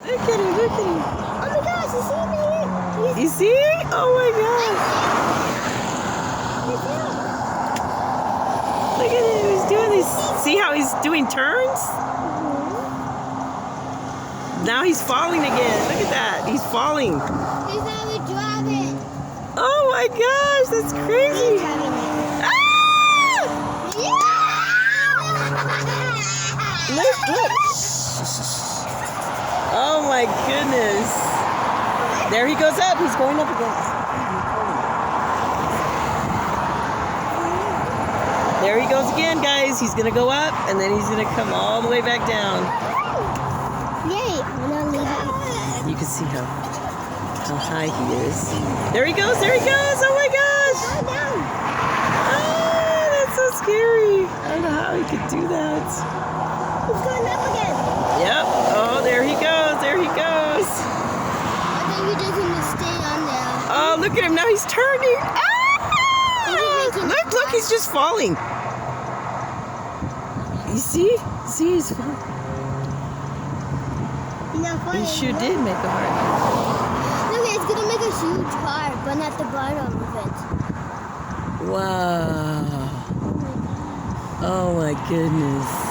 Look at him, look at him. Oh my gosh, you see me? You see? Oh my gosh. Look at him, he's doing this. See how he's doing turns? Now he's falling again. Look at that, he's falling. He's not even driving. Oh my gosh, that's crazy. He's driving it. Ah! Look, look. Oh my goodness. There he goes up. He's going up again. There he goes again, guys. He's going to go up, and then he's going to come all the way back down. Yay, I'm going to leave it. You can see how high he is. There he goes. There he goes. Oh my gosh. Go down. Ah, that's so scary. I don't know how he could do that. He's going up again. Yep. Oh, there he goes. There he goes. I think you're just going to stay on there. Oh, look at him. Now he's turning. Ah! Look, look, he's just falling. You see? See, he's falling. He's not falling. He sure did make a heart. Look, it's going to make a huge heart, but not the bottom of it. Wow. Oh my goodness.